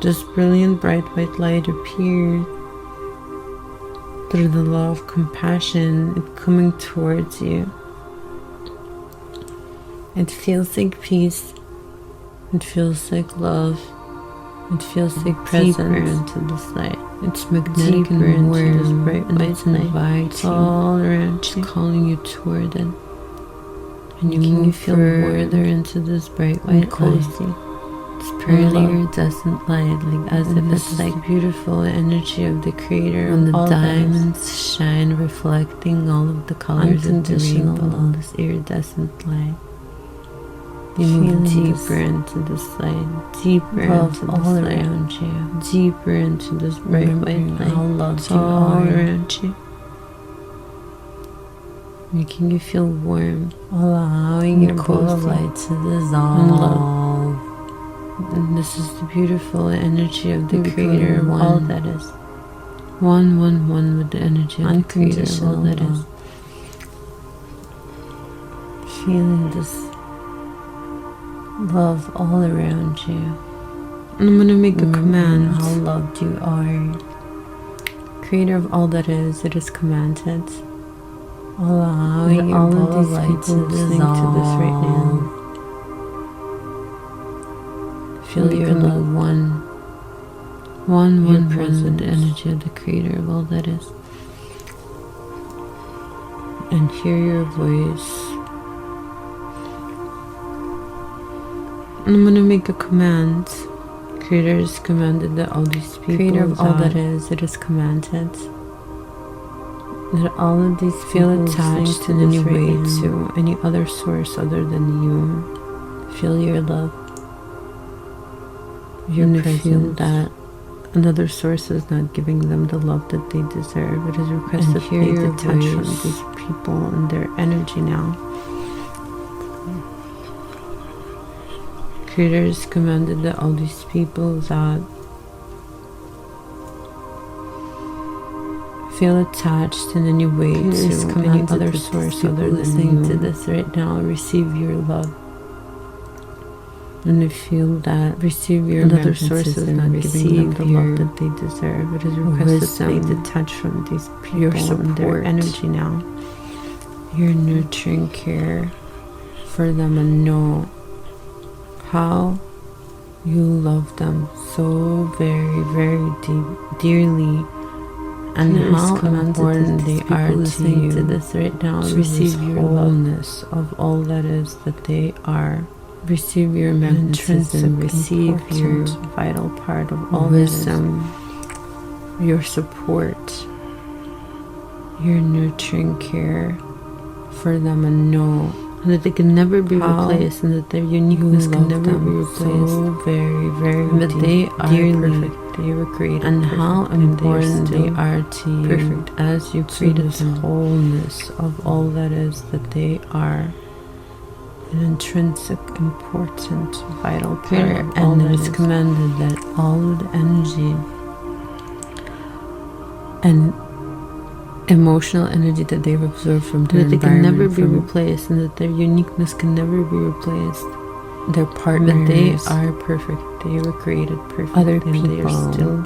This brilliant bright white light appears through the law of compassion. It's coming towards you. It feels like peace. It feels like love. It feels like presence. Deeper into this light. It's magnetic and warm into this bright white light. It's all around you, calling you toward it. And you can feel further into this bright white light. It's pearly iridescent light, like as if it's like beautiful energy of the Creator. And the diamonds shine, reflecting all of the colors of the rainbow. All this iridescent light. You move deeper into this light, deeper into this light around you, deeper into this bright white light. How loved you all around you, making you feel warm, allowing your ball of light to dissolve. And this is the beautiful energy of the Creator of all that is. One with the energy of the Creator of all that is. Feeling this love all around you. And I'm going to make a command. How loved you are. Creator of all that is, it is commanded. Allowing all of these people listening to this right now. Feel your love one with the energy of the Creator of all that is. And hear your voice. And I'm going to make a command. Creator is commanded that all these people, Creator of all that is, it is commanded that all of these feel attached in any way to any other source other than you. Feel your love. Your presence. Feel that another source is not giving them the love that they deserve. It is requested that they detach from these people and their energy now. Creator is commanded that all these people that feel attached in any way to any other source other than listening to this right now, receive your love. And they feel that receive your another source is not giving them the love that they deserve. It is requested that they detach from these people and their energy now. Your nurturing care for them and know how you love them so very, very dearly, and how important they are to you. To this right now, receive your wholeness of all that is that they are. Receive your magnetism, receive your vital part of all wisdom, your support, your nurturing care for them, and know that they can never be replaced, and that their uniqueness can never be replaced. So very, very and that they are perfect. They were created, and perfect, how important they are to you. Perfect as you created the wholeness of all that is that they are. An intrinsic, important, vital part. And it is commanded that all of the energy and emotional energy that they've absorbed from their environment, that they can never be replaced, and that their uniqueness can never be replaced. Their partners, that they are perfect. They were created perfect. Other people, they are still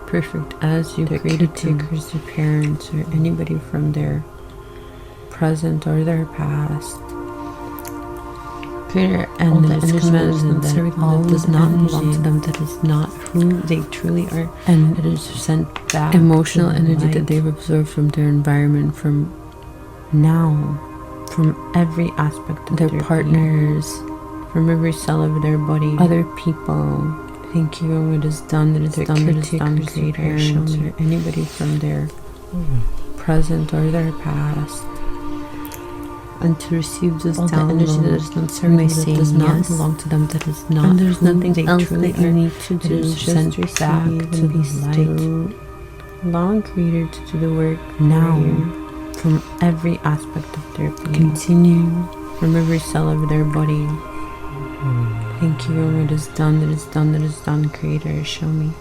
perfect as you created caretakers, their parents, or anybody from their present or their past. Creator, and it is commanded that all does not belong to them, that is not who they truly are, and it is sent back. Emotional energy that they've absorbed from their environment, from now, from every aspect of their partners, from every cell of their body, other people. Thank you, and what is done, that is done, that is done. Creator, show me, or anybody from their present or their past. And to receive this download, energy that is not serving, that does not belong to them, that is not, and there's nothing else that you need to do. Just receive back to be still. Allowing Creator to do the work now, from every aspect of their being. Continue from every cell of their body. Thank you, and it is done, that is done, that is done. Creator, show me.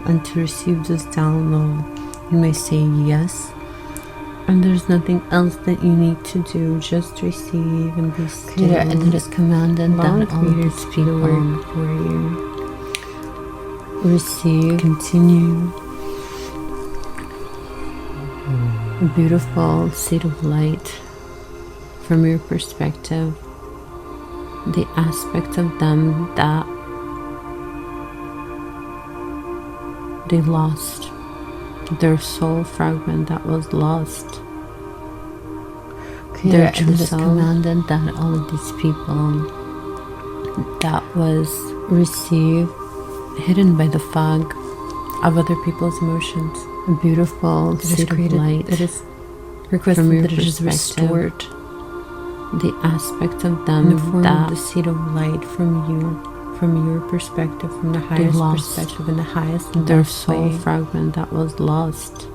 And to receive this download, you may say yes, And there's nothing else that you need to do. Just receive and be still. And it is commanded that all these people work for you. Receive, continue. A beautiful seed of light from your perspective. The aspect of them that they lost. Their soul fragment that was lost. Their true self. Commanded that all of these people that was received hidden by the fog of other people's emotions. A beautiful seed of light that is requested that it is restored. The aspect of them, the form of the seed of light from you, from your perspective, from the highest perspective, in the highest and their soul fragment that was lost.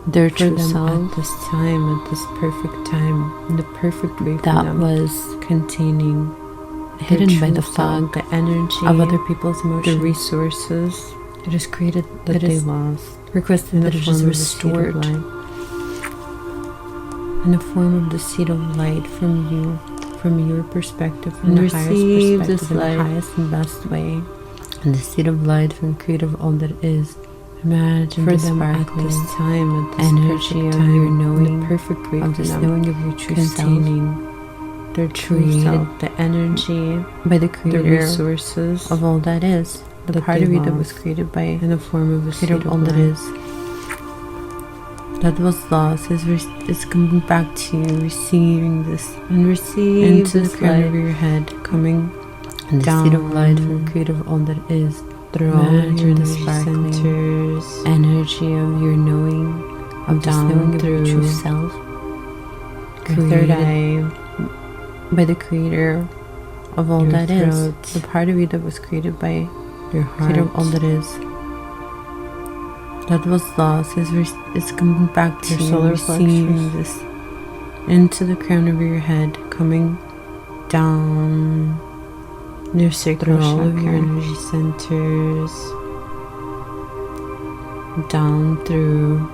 Their true self at this time, at this perfect time, in the perfect way for that was containing, hidden by the fog, the energy of other people's emotions, the resources. It is created that they lost. Requested that it is restored in the form of the seed of light from you, from your perspective, from the highest perspective, in the highest and best way. And the seed of light from creative all that is. Imagine for them at this time, at this energy of your knowing, the perfect way of this knowing of your true containing self, their true self, the energy by the creator, the resources of all that is, the part of you that was created by in the form of a seed of all that is. That was lost is coming back to you, receiving this and receive into the crown of your head, coming and the seed of light from creative all that is. Through all your sparkling centers, energy of your knowing, of down knowing through your true self, your third eye, by the creator of all that is, the part of you that was created by your heart, creator of all that is. That was lost is coming back to your solar receiving this into the crown of your head, coming down your sacral chakra, all of your energy centers, down through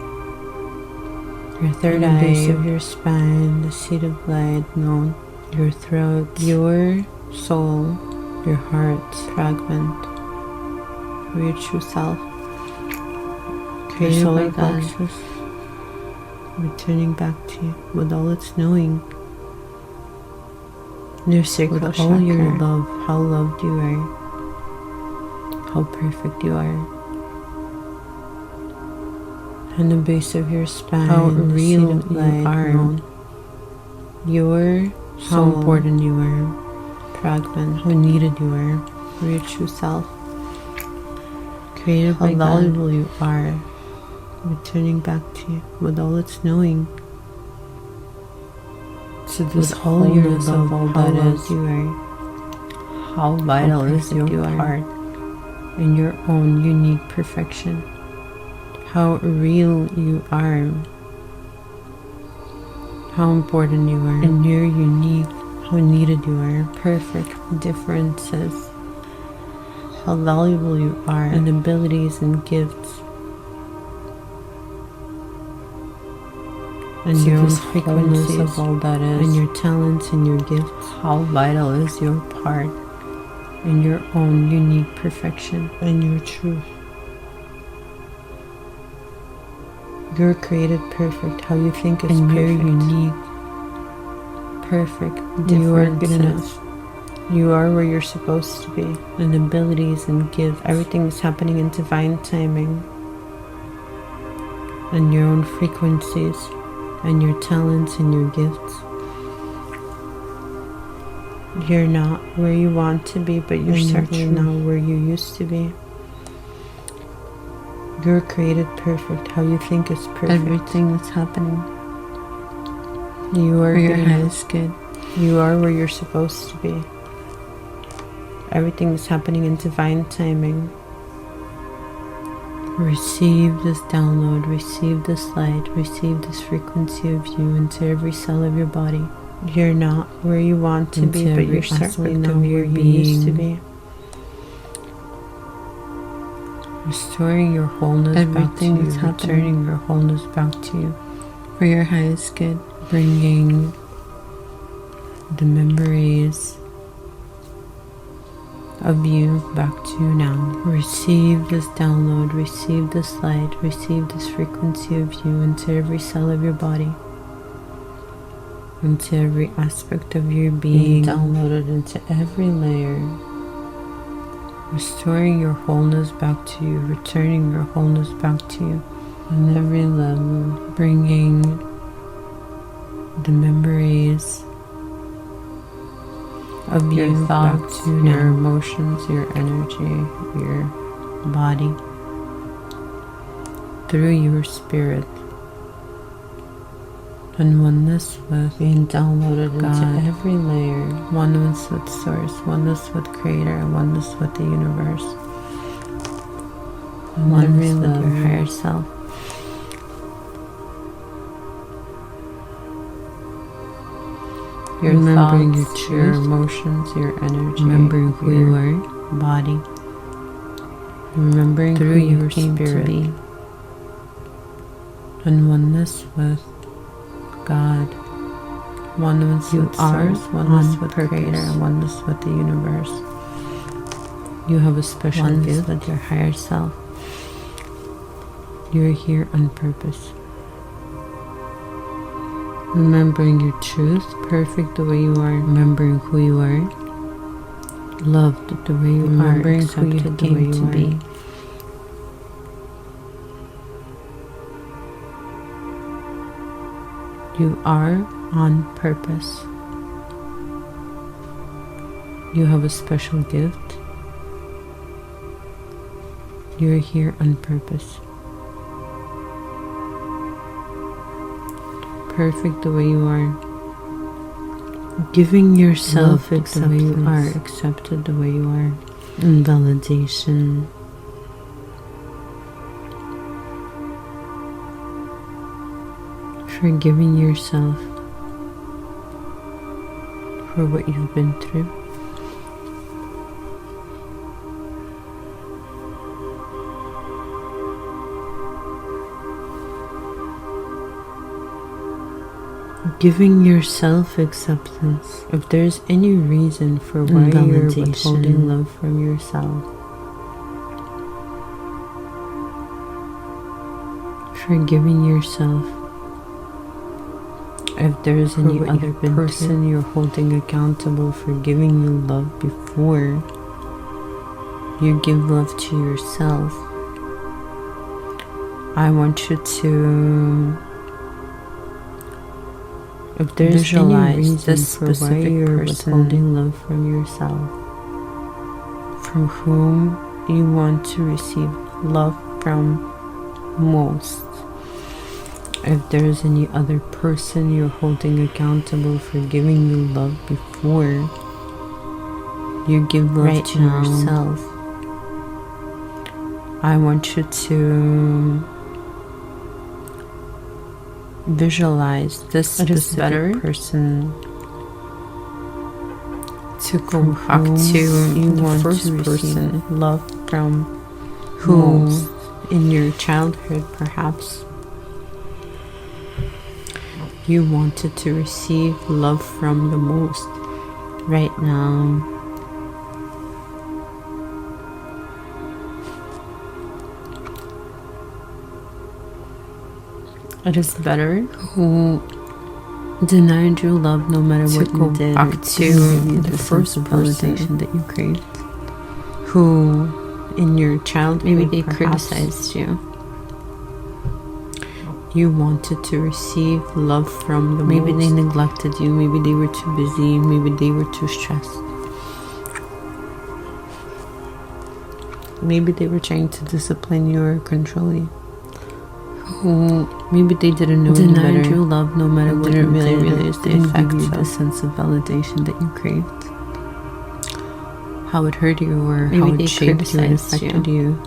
your third eye, base of your spine, the seed of light, known your throat, your soul, your heart, fragment, your true self, your solar plexus, returning back to you with all its knowing. Your sacral chakra, all your love, how loved you are, how perfect you are, and the base of your spine, how real you are, how important you are, fragment, how needed you are for your true self, created by God, how valuable you are, returning back to you with all its knowing. So this all your love, all that is, you are, how vital is your part in your own unique perfection, how real you are, how important you are, and your unique, how needed you are, perfect differences, how valuable you are, and abilities and gifts. And so your own frequencies of all that is, and your talents and your gifts, how vital is your part in your own unique perfection and your truth. You're created perfect, how you think is and perfect. You're unique, perfect, you are good enough. You are where you're supposed to be, and abilities and gifts, everything is happening in divine timing, and your own frequencies and your talents and your gifts. You're not where you want to be, but you're certainly not where you used to be. You're created perfect, how you think is perfect. Everything that's happening, you are your highest good. You are where you're supposed to be. Everything is happening in divine timing. Receive this download, receive this light, receive this frequency of you into every cell of your body. You're not where you want to be, but you're certainly not where you used to be. restoring your wholeness back to you, returning your wholeness back to you for your highest good, bringing the memories of you back to you now. Receive this download, receive this light, receive this frequency of you into every cell of your body, into every aspect of your being, downloaded into every layer, restoring your wholeness back to you, returning your wholeness back to you on every level, bringing the memories of your thoughts, your emotions, your energy, your body, through your spirit, and oneness with being downloaded God, into every layer, oneness with Source, oneness with Creator, oneness with the universe, oneness with your higher self. Your remembering thoughts, your truth, your emotions, your energy, remembering who you are, body, remembering through your spirit, to be, and oneness with God, oneness with Source, oneness with Creator, and oneness with the universe. You have a special gift with your higher self. You're here on purpose. Remembering your truth, perfect the way you are, remembering who you are, loved the way you are, accepted the way you be. You are on purpose. You have a special gift. You're here on purpose. Perfect the way you are, giving yourself the way you are, accepted the way you are, and validation. Forgiving yourself for what you've been through. Giving yourself acceptance. If there's any reason for why you're withholding love from yourself, forgiving yourself. If there's any other person you're holding accountable for giving you love before you give love to yourself, I want you to, if there's visualize this specific person withholding love from yourself, from whom you want to receive love from most. If there's any other person you're holding accountable for giving you love before you give love to yourself, I want you to visualize this specific person to go back to you want first to person love from who in your childhood perhaps you wanted to receive love from the most. Right now, it is better who denied you love no matter what you did, back to the first person that you craved, who in your childhood maybe they criticized you. You wanted to receive love from the maybe most. They neglected you, maybe they were too busy, maybe they were too stressed. Maybe they were trying to discipline you or control you. Maybe they didn't know any better. Denied you love no matter what you really realized the effect of the sense of validation that you craved. How it hurt you or maybe how it shaped you and affected you.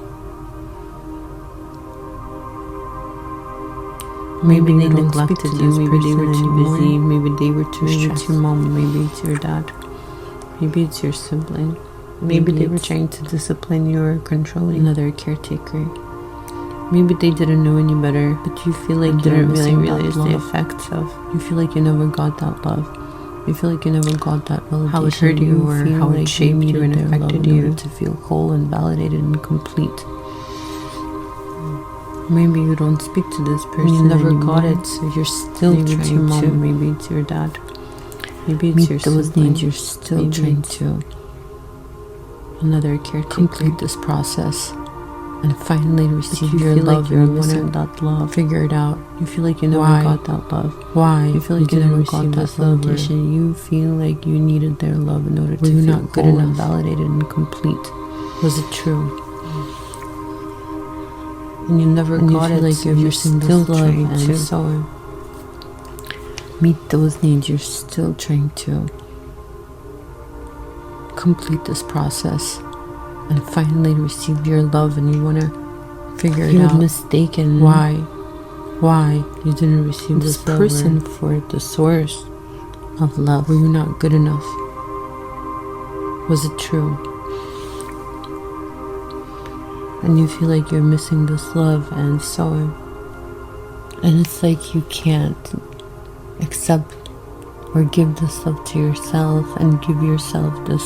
Maybe they neglected you, maybe they were too busy, maybe they were too stressed. Maybe it's your mom, maybe it's your dad, maybe it's your sibling. Maybe they were trying to discipline you or control you. Another caretaker. Maybe they didn't know any better, but you feel like you didn't really realize the effects of. You feel like you never got that love. You feel like you never got that validation. How it hurt you, or how it shaped you and affected you to feel whole and validated and complete. Maybe you don't speak to this person. You never got it, so you're still trying to. Mom, maybe it's your dad. Maybe it's your those needs. You're still trying to. Another caretaker. Complete this process and finally receive your love. You're missing that love. Figure it out. You feel like you never got that love. Why? You feel like you never got that validation. You feel like you needed their love in order to feel not good enough, validated, and complete. Was it true? And you never got it, like you're still trying to. So meet those needs. You're still trying to complete this process and finally receive your love, and you want to figure it out. You're mistaken. Why you didn't receive this person for the source of love? Were you not good enough? Was it true? And you feel like you're missing this love, and so, and it's like you can't accept or give this love to yourself and give yourself this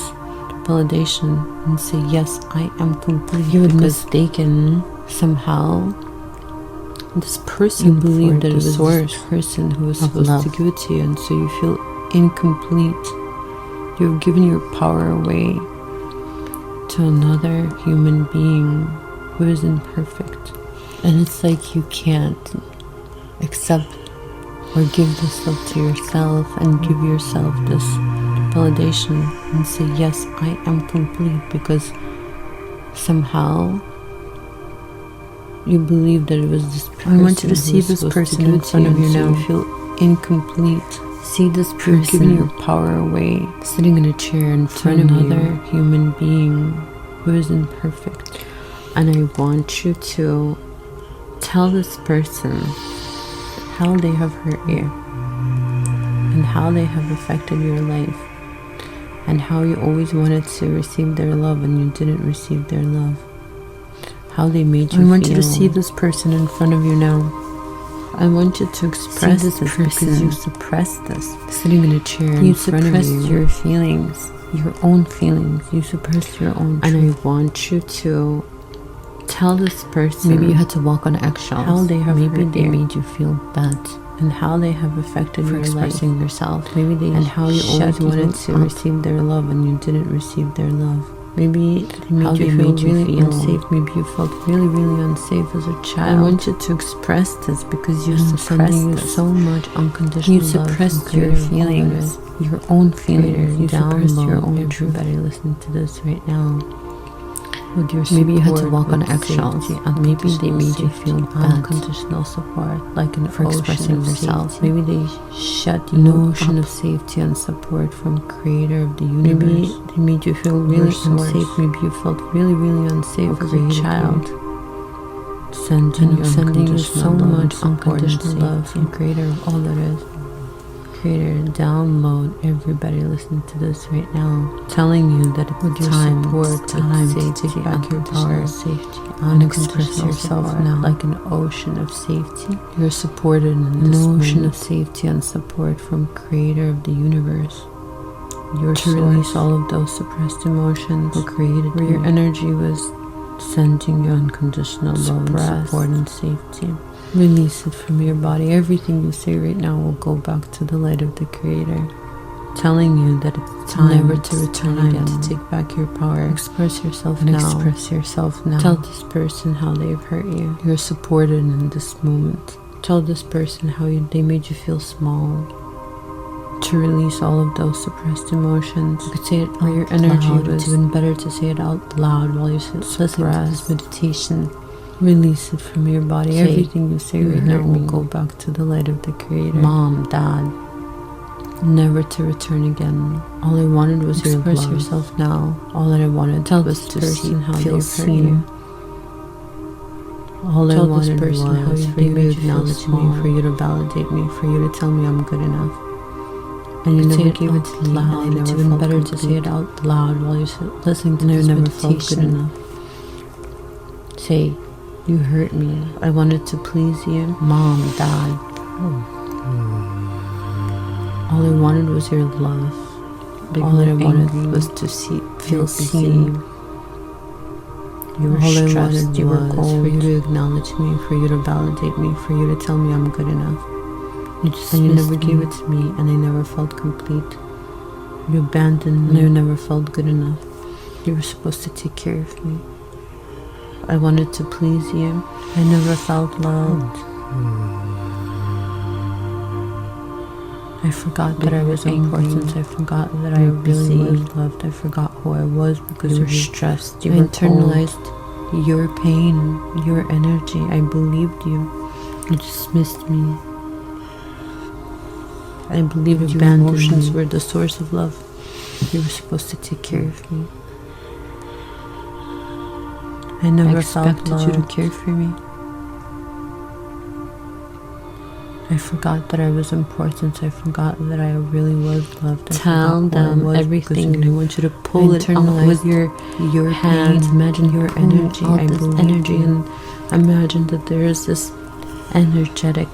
validation and say, yes, I am complete. You were mistaken somehow. This person, you believed that it was this person who was supposed to give it to you, and so you feel incomplete. You've given your power away to another human being who is imperfect, and it's like you can't accept or give this love to yourself and give yourself this validation and say, yes, I am complete, because somehow you believe that it was this person. I want you to see this person in front of you now. You feel incomplete. See this person. You're giving your power away, sitting in a chair in front of another human being who is imperfect. And I want you to tell this person how they have hurt you and how they have affected your life, and how you always wanted to receive their love and you didn't receive their love. How they made you feel. I want you to see this person in front of you now. I want you to express this because you suppressed this. Sitting in a chair in front of you. You suppressed your feelings, your own feelings. You suppressed your own truth. And I want you to tell this person. Maybe you had to walk on eggshells. How they have hurt you. Made you feel bad. And how they have affected your expressing yourself. Maybe they and how you always wanted to receive their love and you didn't receive their love. Maybe they made you feel really unsafe. Maybe you felt really, really unsafe as a child. I want you to express this because you suppressed so much unconditional love. You suppressed your feelings, your own feelings. You suppressed your own truth. Everybody listening to this right now. With your support, maybe you had to walk on eggshells, and maybe they made you feel bad. Unconditional support, like an for expressing yourself. Maybe they shut you no ocean of safety and support from Creator of the universe. Maybe they made you feel really unsafe. Maybe you felt really, really unsafe as a child. Sending you so much unconditional love from Creator of all that is. Creator, download everybody listening to this right now, telling you that it's time to take back your power, safety, and express yourself now like an ocean of safety. You're supported in this ocean of safety and support from Creator of the universe. You're to release all of those suppressed emotions who created where your energy was sending you unconditional love and support and safety. Release it from your body. Everything you say right now will go back to the light of the Creator, telling you that it's time never to return again, to take back your power. Express yourself now. Express yourself now. Tell this person how they've hurt you. You're supported in this moment. Tell this person how they made you feel small. To release all of those suppressed emotions. You could say it where your energy was. It's even better to say it out loud while you're listening to this meditation. Release it from your body. Everything you say right now will go back to the light of the Creator. Mom, Dad, never to return again. All I wanted was your love. Express yourself now. All that I wanted was to see how they seen. All I wanted was for you to acknowledge me, for you to validate me, for you to tell me I'm good enough. And you never gave it loud. It's even better to say it out loud while you're listening to this meditation. I never felt good enough. Say, you hurt me. I wanted to please you. Mom, Dad. All I wanted was your love. All I wanted was to feel seen. You were stressed, you were cold. For you to acknowledge me, for you to validate me, for you to tell me I'm good enough. And you never gave it to me, and I never felt complete. You abandoned me, and I never felt good enough. You were supposed to take care of me. I wanted to please you. I never felt loved. I forgot that I was important. I forgot that I really was loved. I forgot who I was because you were stressed. You internalized your pain, your energy. I believed you. You dismissed me. I believed your emotions were the source of love. You were supposed to take care of me. I never expected you to care for me. I forgot that I was important. I forgot that I really was loved. Tell them everything, and I want you to pull it out with your hands. Imagine your energy. I believe energy, and imagine that there is this energetic.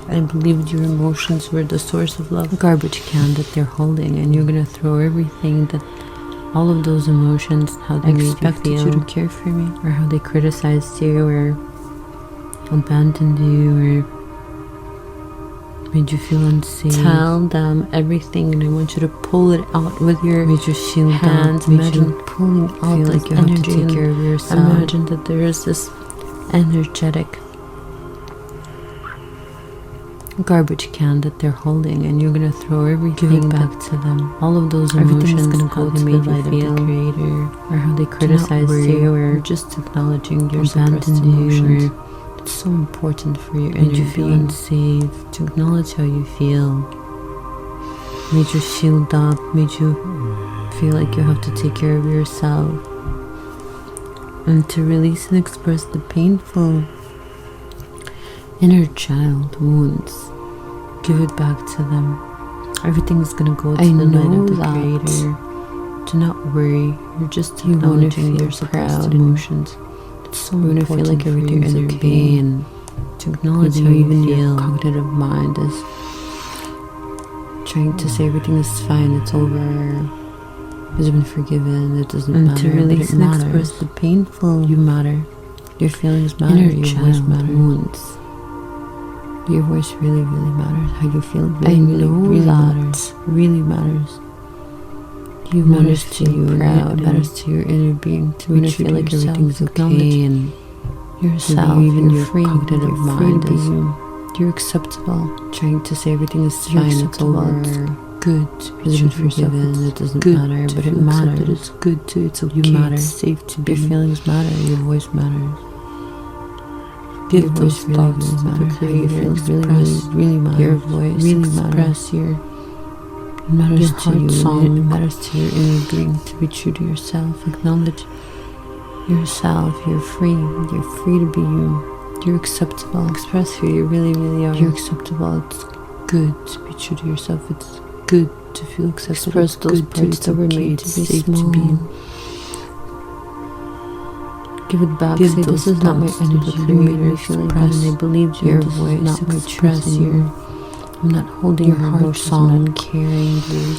I believed your emotions were the source of love. Garbage can that they're holding, and you're gonna throw everything that. All of those emotions, how they expected you to care for me, or how they criticized you, or abandoned you, or made you feel unsafe. Tell them everything, and I want you to pull it out with your hands. Imagine pulling out like you have to take care of yourself. Imagine that there is this energetic garbage can that they're holding, and you're gonna throw everything back to them. All of those emotions, gonna go to the light of the Creator, or how they criticized you, or just acknowledging your abandoned emotions. It's so important for your inner being. Made you feel unsafe, to acknowledge how you feel. Made you shield up, made you feel like you have to take care of yourself. And to release and express the painful inner child wounds. Give it back to them. Everything's gonna go to the light of the Creator. Do not worry. You're just acknowledging your proud emotions. It's so important to feel like everything is okay, and to acknowledge how you feel. Your cognitive mind is trying to say everything is fine. It's over. It's been forgiven. It doesn't matter. And to release and express the painful. You matter. Your feelings matter. Your voice matters. Your voice really, really matters. How you feel really matters. Really matters. You matters to you. Proud. It matters to your inner being. To make you feel like everything's okay, and yourself. Even your cognitive mind is. You're acceptable. Trying to say everything is fine. It's over. Good. It's been forgiven. It doesn't matter, but it matters. It's good too. It's okay. You matter. It's safe to be. Your feelings matter. Your voice matters. Give those thoughts to the Creator. Really matters. Your voice really matters. Your matters to you. Song. It matters to your inner being. To be true to yourself. Acknowledge yourself. You're free. You're free to be you. You're acceptable. Express who you really, really are. You're acceptable. It's good to be true to yourself. It's good to feel acceptable. Express those parts that were made to be safe to be. Give it back. Say, this is not my energy. You made me feel like that, and I believed you. Your voice, not my truth in you. I'm not holding your heart song. I'm not carrying you.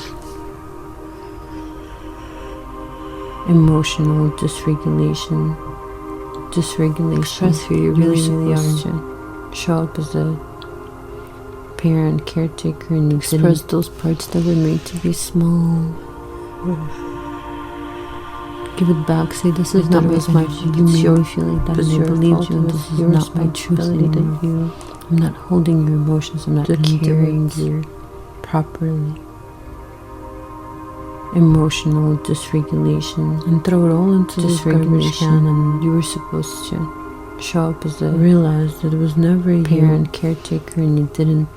Emotional dysregulation. Express who you really, really are. Show up as a parent, caretaker, and express those parts that were made to be small. Give it back. Say, this is not my energy. You made me feel like that, and I believed you. This is not my truth anymore. I'm not holding your emotions. I'm not carrying you properly. Emotional dysregulation, and throw it all into this garbage can. And you were supposed to show up as a realize that it was never a parent, caretaker, and you didn't.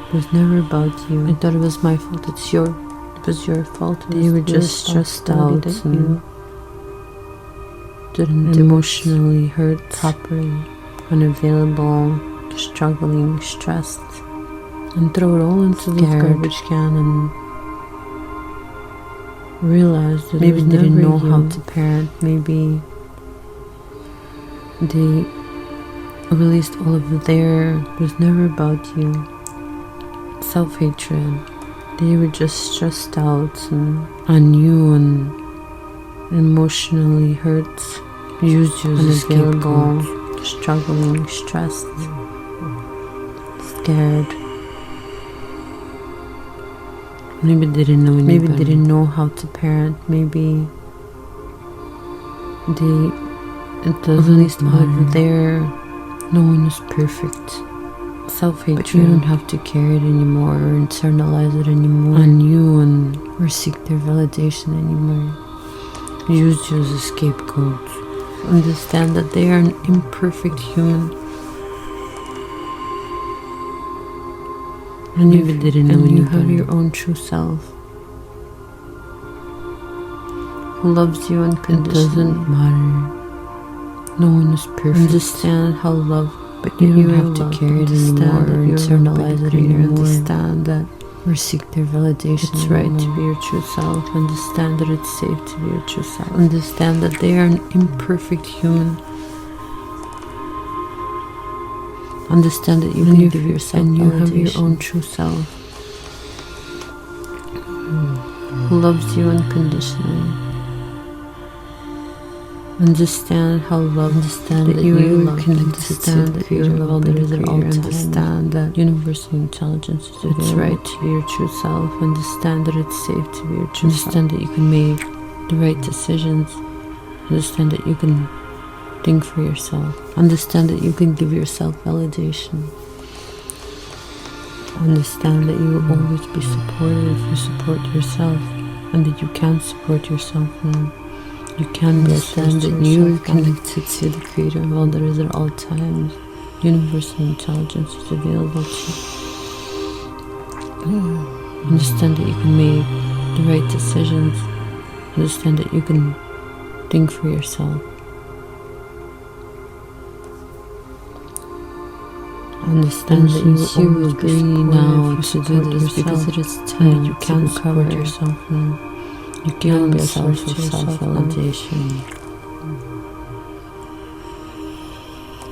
It was never about you. I thought it was my fault. It was your fault. You were just stressed out that you didn't emotionally hurt properly, unavailable, struggling, stressed, and throw it all into the garbage can and realize that maybe they didn't know how to parent, maybe they released all of their, it was never about you, self-hatred. They were just stressed out and on you and emotionally hurt, used you as a scapegoat, struggling, stressed, scared. Maybe they didn't know any better. They didn't know how to parent. Maybe it doesn't released all of their, no one is perfect. Self-hatred. But you don't have to carry it anymore or internalize it anymore on you or seek their validation anymore. Use you as a scapegoat. Understand that they are an imperfect human. And maybe they didn't know you have your own true self who loves you unconditionally. It doesn't matter. No one is perfect. Understand how love, but you don't have to carry it anymore or internalize it anymore. Understand that or seek their validation. It's right to be your true self. Understand that it's safe to be your true self. Understand that they are an imperfect human. Understand that you can give yourself and you have your own true self who loves you unconditionally. Understand how love, understand that you are connected to the creator of all that is at all times. Understand that universal intelligence is available. It's right to be your true self. Understand that it's safe to be your true self. Understand that you can make the right decisions. Understand that you can think for yourself. Understand that you can give yourself validation. Understand that you will always be supported if you support yourself, and that you can support yourself now. You can understand that you are connected to the creator of all that is at all times. Universal intelligence is available to you. Understand that you can make the right decisions. Understand that you can think for yourself. Understand that you will agree now to do this because it is time. You can support yourself now. You can be a source of self-validation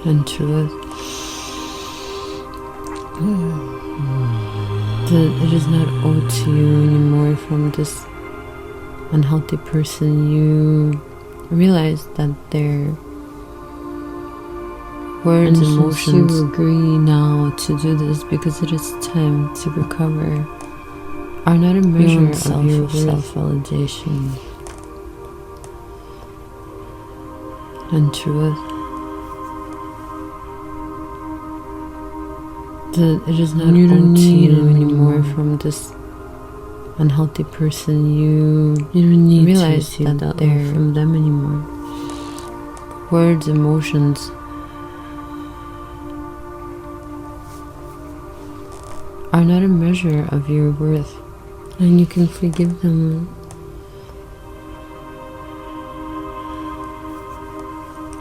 and truth. That it is not owed to you anymore from this unhealthy person. You realize that their words and emotions, you agree now to do this because it is time to recover, are not a measure of your self-validation and truth. That it is not owed to you anymore from this unhealthy person. You don't need realize to receive that love from them anymore. Words, emotions are not a measure of your worth, and you can forgive them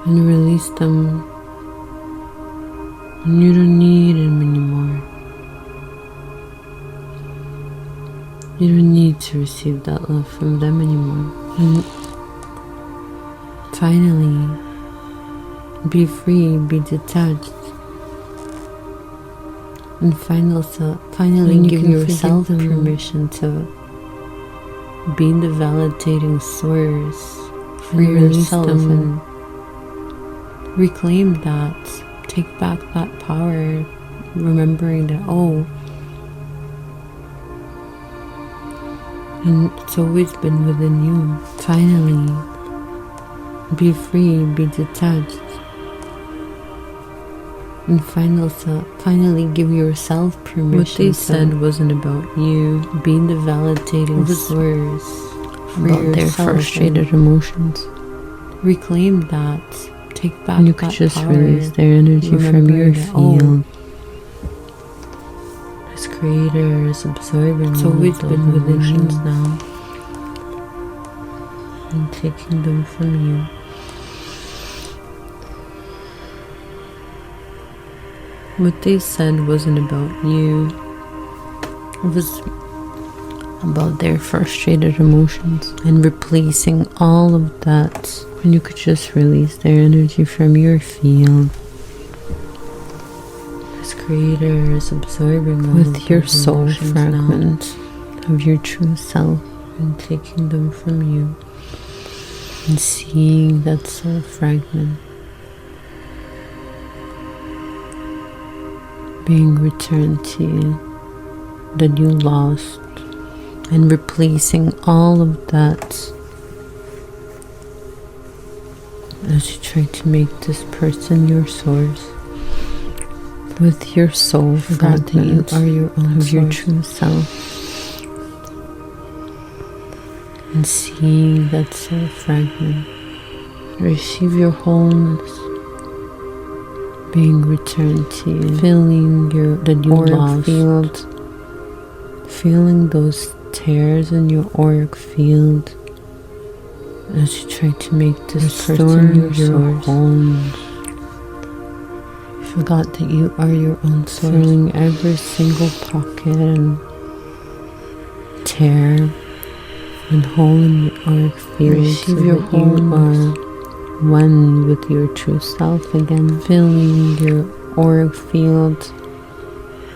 and release them, and you don't need them anymore. You don't need to receive that love from them anymore. And finally, be free, be detached. And finally give yourself permission to be the validating source for yourself and reclaim that. Take back that power, remembering that, and it's always been within you. Finally, be free, be detached. And finally give yourself permission. What they said wasn't about you. Being the validating source for about their frustrated emotions. Reclaim that. Take back and you could just power. Release their energy from your field. As creator, as absorber, it's always been within you now. And taking them from you. what they said wasn't about you. It was about their frustrated emotions, and replacing all of that. And you could just release their energy from your field. This Creator is absorbing all with your soul fragments of your true self and taking them from you and seeing that soul fragment being returned to you that you lost, and replacing all of that as you try to make this person your source with your soul fragment that you are your own of your true self, and seeing that soul fragment receive your wholeness being returned to you, feeling your that you lost field, feeling those tears in your auric field as you try to make this person your source. You forgot that you are your own source. Filling every single pocket and tear and hole in your auric field. Receive your wholeness. You are one with your true self again. Filling your auric field.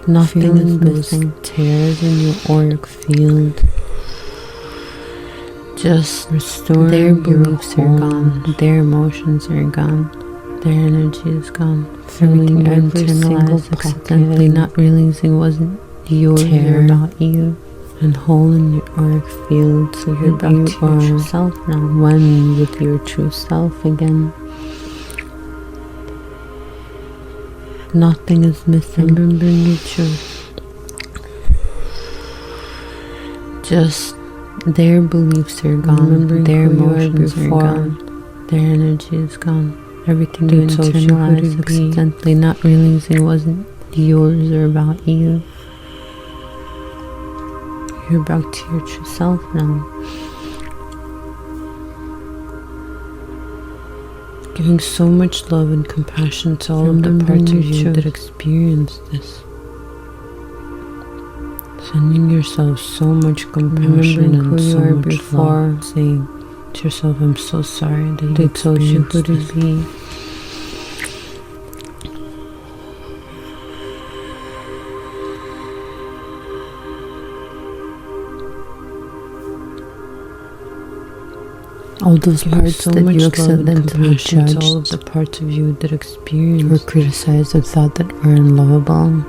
Nothing is missing. Tears in your auric field. Just restore. Their beliefs are gone. Their emotions are gone. Their energy is gone. Filling every single accidentally not realizing wasn't yours or about you. And hole in your auric field, so you're back to your true self now. One with your true self again. Nothing is missing. Remembering your truth. Just their beliefs are gone. Their emotions are gone. Their energy is gone. Everything you internalized accidentally not realizing wasn't yours or about you. You're back to your true self now. Giving so much love and compassion to all of the parts of you that experience this. Sending yourself so much compassion and so much love. Saying to yourself, I'm so sorry that they told you who to be. All those parts that you accidentally judged, all of the parts of you that experienced or criticized or thought that were unlovable,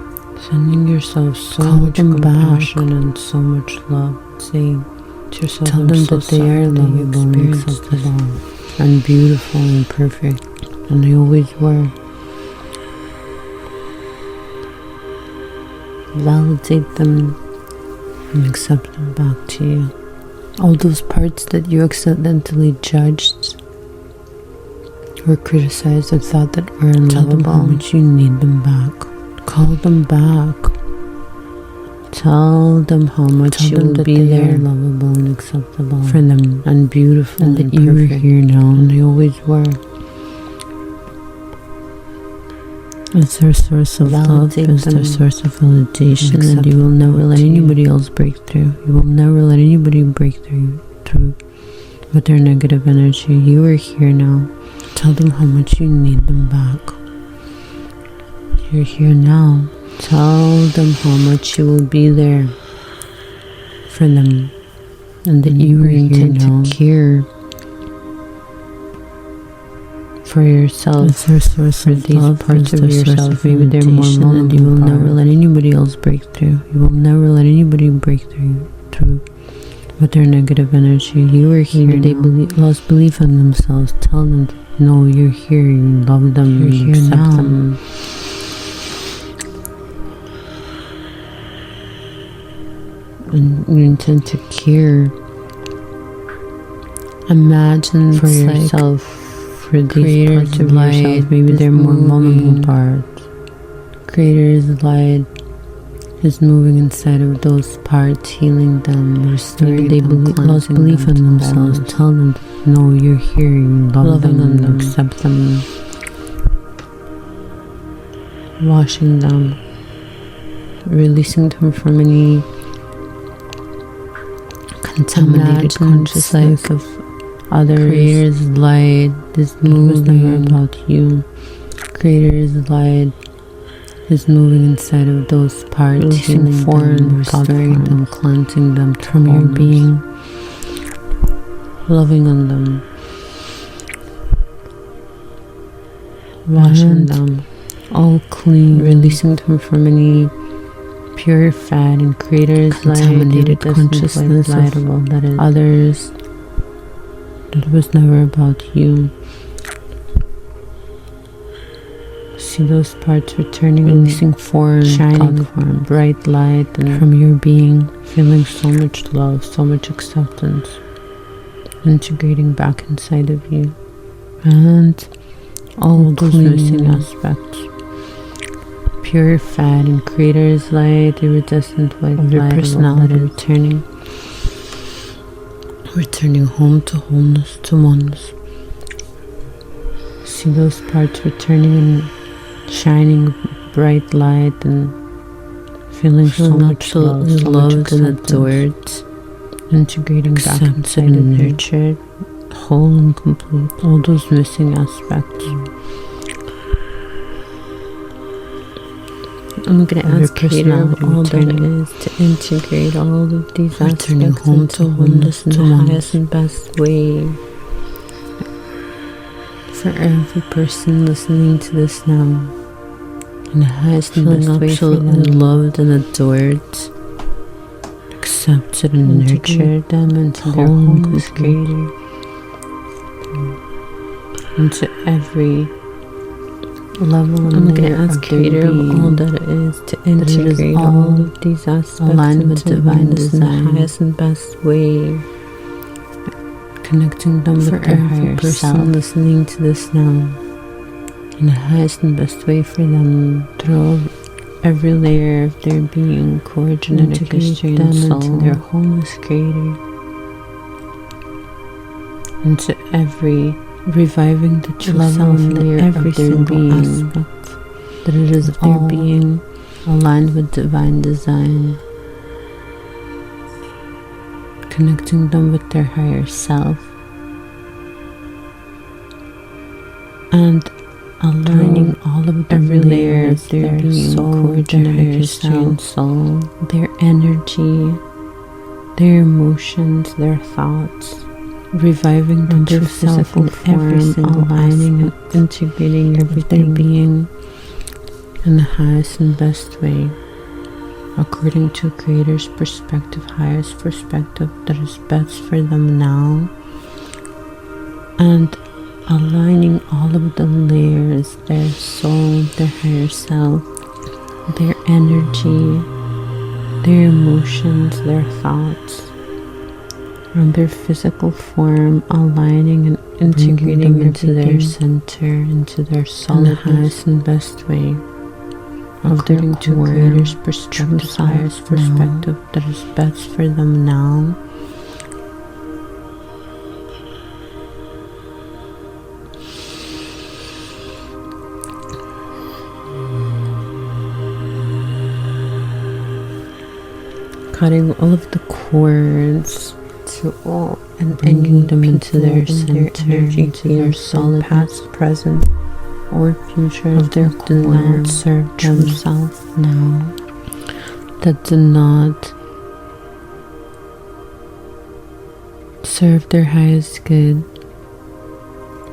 sending yourself so much compassion and so much love, saying to yourself, tell them that they are lovable and acceptable and beautiful and perfect, and they always were. Validate them and accept them back to you. All those parts that you accidentally judged or criticized or thought that were unlovable, tell them how much you need them back. Call them back. Tell them how much you will be there, lovable and acceptable for them, and beautiful and that you are here now, and they always were. It's their source of love, it's their source of validation, and you will never let anybody else break through. You will never let anybody break through with their negative energy. You are here now. Tell them how much you need them back. You're here now. Tell them how much you will be there for them, and that you are intent to care for yourself. It's their source of these love, parts of yourself. Maybe they're more vulnerable, and you will never let anybody else break through. You will never let anybody break through with their negative energy. You are here. Maybe they lost belief in themselves. Tell them, no, you're here. You love them. You're here accept now. Them. And you intend to care. Imagine for yourself. For these parts of yourself, maybe they're more vulnerable parts. Creator's light is moving inside of those parts, healing them, restoring them, lost belief in themselves. Tell them, no, you're here, you love them, accept them. washing them, releasing them from any contaminated consciousness of others. Creator's light is moving about you. Creator's light is moving inside of those parts, releasing foreign, restoring them, cleansing them from your being, loving on them, washing them all clean, releasing them from any purified and Creator's contaminated consciousness of that is others, that was never about you. See those parts returning, releasing foreign, shining form, bright light, and from your being, feeling so much love, so much acceptance, integrating back inside of you, and all those missing aspects, purified in Creator's light, iridescent white of your light, personality returning home to wholeness, to oneness. See those parts returning and shining bright light and feeling so much love, so loved and adored, integrating back inside and nurtured, whole and complete, all those missing aspects. I'm going to ask Creator of all that is to integrate all of these aspects home to wholeness in the highest and best way. For every person listening to this now, in the highest and best way, feeling loved and adored, accepted and nurtured them into their wholeness, Creator, into every level. I'm going to ask Creator of all that it is to integrate all of these aspects, aligned with divine design in the highest and best way, connecting them with their higher self, listening to this now, in the highest and best way for them, through every layer of their being, core, genetic history, and soul, into their wholeness, Creator, into every reviving the true self layer every of their being, aspect, that it is all their being aligned with divine design, connecting them with their higher self, and aligning all of every layer of their being, soul, their higher self, soul, their energy, their emotions, their thoughts, reviving the true self in every single aligning and integrating everything being in the highest and best way, according to Creator's perspective, highest perspective that is best for them now, and aligning all of the layers, their soul, their higher self, their energy, their emotions, their thoughts, and their physical form, aligning and integrating into their center, into their soul, in the highest and best way, according to Creator's perspective, highest perspective that is best for them now. Cutting all of the cords to all and bringing them into their center, into their soul, past, present, or future of their do not serve themselves now, that do not serve their highest good,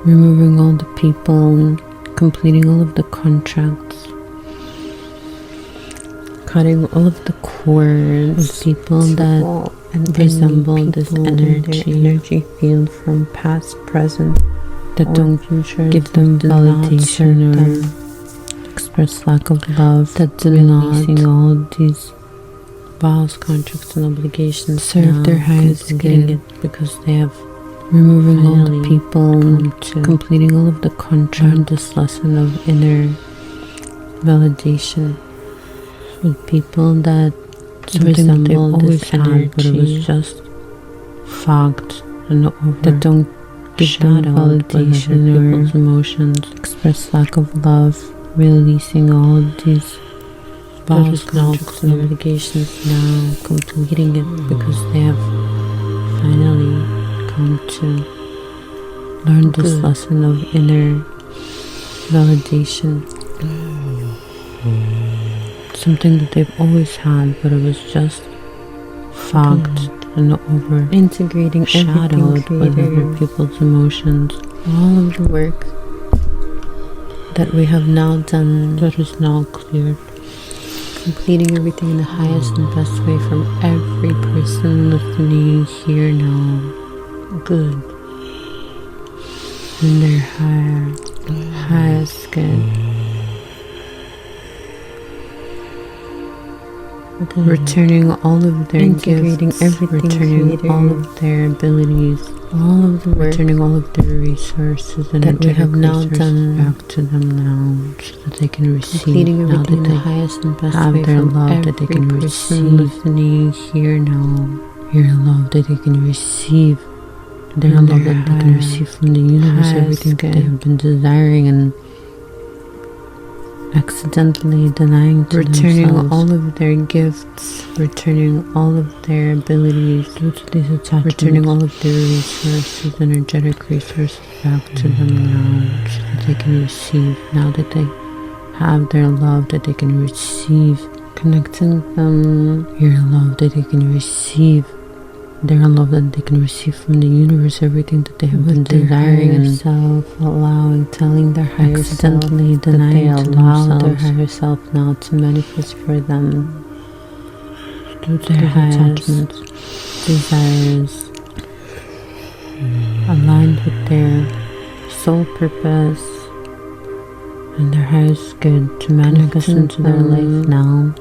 removing all the people and completing all of the contracts, cutting all of the cords with people that resemble this energy field from past, present, that don't give them validation or express lack of love, that do not all these vows, contracts, and obligations serve their highest good, because they have removing all the people and completing all of the contract, this lesson of inner validation with people that resemble this energy, but it was just fogged and over, that don't give them validation or emotions, express lack of love, releasing all of these false knowledge and obligations now, completing it because they have finally come to learn this lesson of inner validation. Something that they've always had, but it was just fogged and overshadowed with other people's emotions. All of the work that we have now done, that is now cleared. Completing everything in the highest and best way from every person listening here now. Good. In their highest good. Returning all of their gifts, returning all of their abilities, all of the work, returning all of their resources and that we have now done back to them now, so that they can receive. Completing everything in the highest and best way their love that they can receive. Listening here now, your love that they can receive, their love that they can receive from the universe, everything that they have been desiring and accidentally denying to returning themselves. All of their gifts, returning all of their abilities due to these attachments, returning all of their resources, energetic resources back to them now, so that they can receive, now that they have their love that they can receive, connecting them, your love that they can receive, their love that they can receive from the universe, everything that they have been desiring, and self-allowing, telling their higher self, denying that they allow their higher self now to manifest for them through their attachments, desires, aligned with their soul purpose and their highest good to manifest into their life now.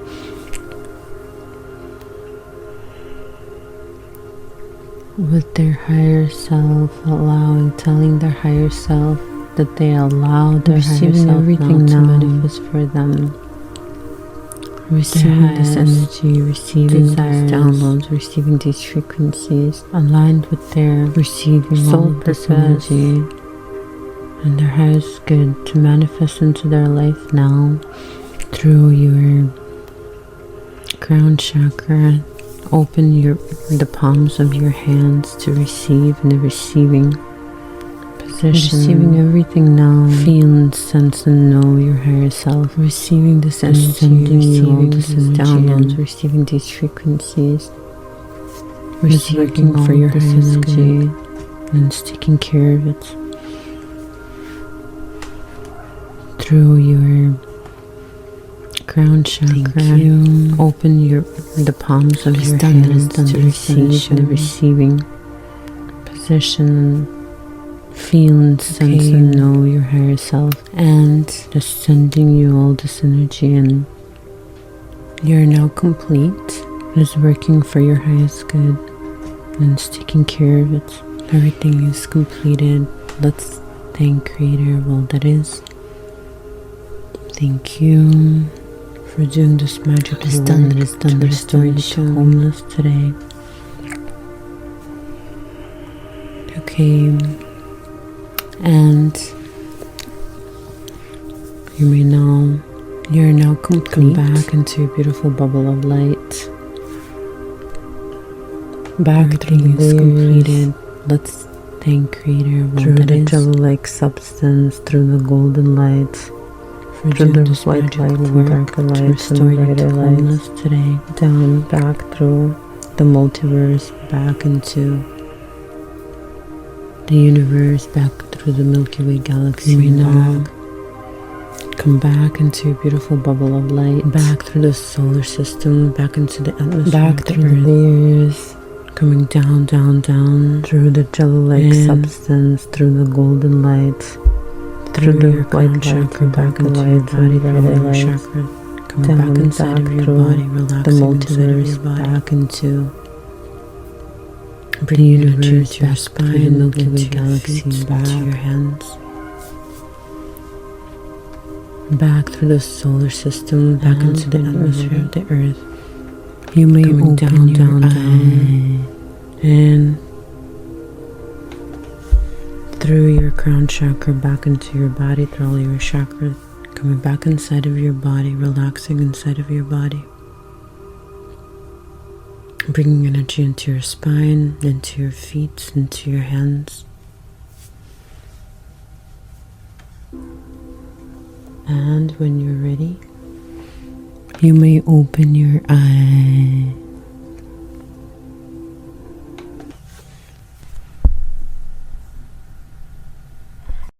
With their higher self, allowing, telling their higher self that they allow their higher self everything now to manifest for them. Receiving this energy, receiving these downloads, receiving these frequencies, aligned with their receiving soul purpose energy and their highest good to manifest into their life now through your crown chakra. Open the palms of your hands to receive in the receiving position. Receiving everything now. Feel and sense and know your higher self. Receiving this energy, receiving these downloads, receiving these frequencies. Receiving for your highest energy and it's taking care of it. Through your crown chakra, open the palms of your hands to receive in the receiving position. Feel and sense and know your higher self, and just sending you all this energy, and you're now complete. It is working for your highest good, and it's taking care of it. Everything is completed. Let's thank Creator of all that is. Thank you for doing this magical work. It is done. Restoring to wholeness today. Okay, and you're now complete. Come back into your beautiful bubble of light. Back through the layers. Completed. Let's thank Creator of all that is. Through the jello-like substance, through the golden light. Through the white light and darker lights and brighter lights today, down, back through the multiverse, back into the universe, back through the Milky Way galaxy. Now come back into your beautiful bubble of light, back through the solar system, back into the atmosphere, back through the layers, coming down, down, down, through the jello-like substance, through the golden light, through the white chakra, back into your body, brighter chakra, come back inside of your body, relax the multiverse, back into the universe, your spine, the Milky Way galaxy, back to your hands, back through the solar system, back into the atmosphere of the earth. You may open down, down, down, and through your crown chakra back into your body, through all your chakras, Coming back inside of your body, relaxing inside of your body. Bringing energy into your spine, into your feet, into your hands. And when you're ready, you may open your eyes.